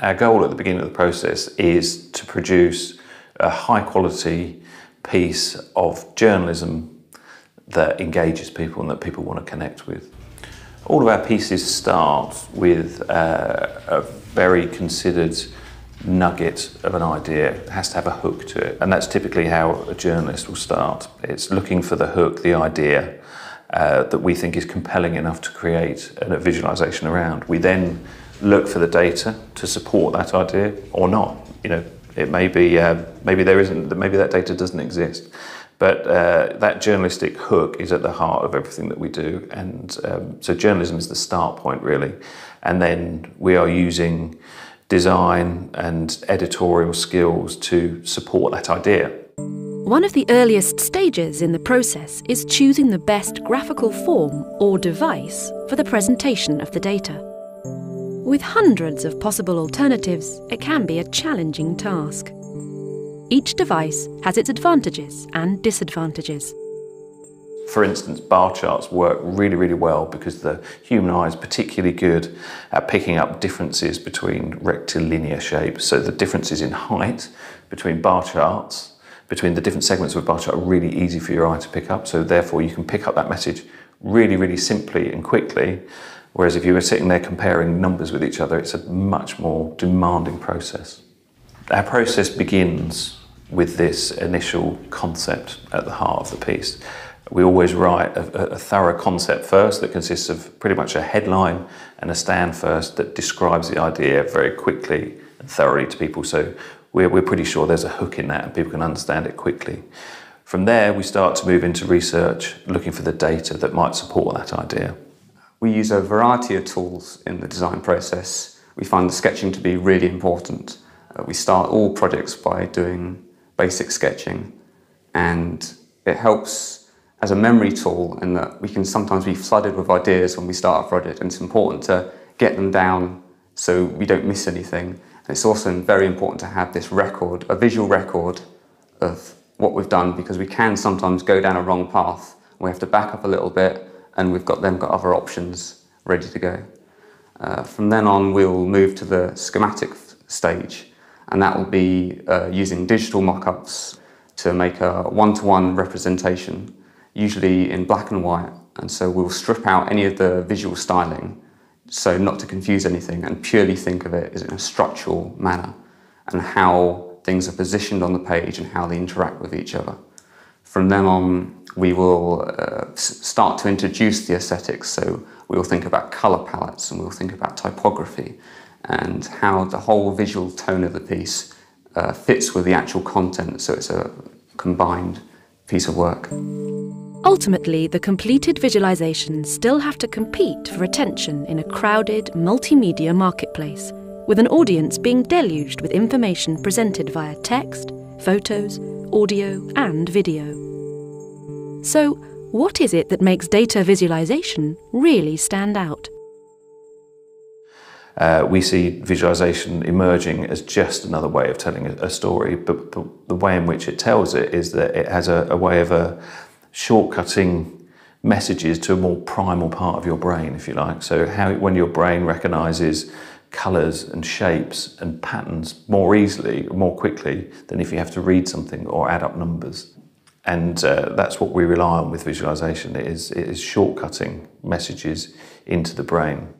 Our goal at the beginning of the process is to produce a high quality piece of journalism that engages people and that people want to connect with. All of our pieces start with a very considered nugget of an idea. It has to have a hook to it, and that's typically how a journalist will start. It's looking for the hook, the idea that we think is compelling enough to create a visualization around. We then look for the data to support that idea or not. You know, it may be maybe there isn't, maybe that data doesn't exist. But that journalistic hook is at the heart of everything that we do, and so journalism is the start point really, and then we are using design and editorial skills to support that idea. One of the earliest stages in the process is choosing the best graphical form or device for the presentation of the data. With hundreds of possible alternatives, it can be a challenging task. Each device has its advantages and disadvantages. For instance, bar charts work really, really well because the human eye is particularly good at picking up differences between rectilinear shapes. So the differences in height between bar charts, between the different segments of a bar chart, are really easy for your eye to pick up. So therefore you can pick up that message really, really simply and quickly. Whereas if you were sitting there comparing numbers with each other, it's a much more demanding process. Our process begins with this initial concept at the heart of the piece. We always write a thorough concept first that consists of pretty much a headline and a stand first that describes the idea very quickly and thoroughly to people. So we're pretty sure there's a hook in that and people can understand it quickly. From there, we start to move into research, looking for the data that might support that idea. We use a variety of tools in the design process. We find the sketching to be really important. We start all projects by doing basic sketching, and it helps as a memory tool in that we can sometimes be flooded with ideas when we start a project, and it's important to get them down so we don't miss anything. And it's also very important to have this record, a visual record of what we've done, because we can sometimes go down a wrong path. We have to back up a little bit, and we've got other options ready to go. From then on, we'll move to the schematic stage, and that will be using digital mock-ups to make a one-to-one representation, usually in black and white. And so we'll strip out any of the visual styling, so not to confuse anything, and purely think of it as in a structural manner, and how things are positioned on the page and how they interact with each other. From then on, we will start to introduce the aesthetics, so we'll think about colour palettes and we'll think about typography and how the whole visual tone of the piece fits with the actual content, so it's a combined piece of work. Ultimately, the completed visualizations still have to compete for attention in a crowded, multimedia marketplace, with an audience being deluged with information presented via text, photos, audio and video. So, what is it that makes data visualization really stand out? We see visualization emerging as just another way of telling a story, but the way in which it tells it is that it has a way of shortcutting messages to a more primal part of your brain, if you like. So when your brain recognises colours and shapes and patterns more easily, more quickly than if you have to read something or add up numbers. And that's what we rely on with visualization. It is shortcutting messages into the brain.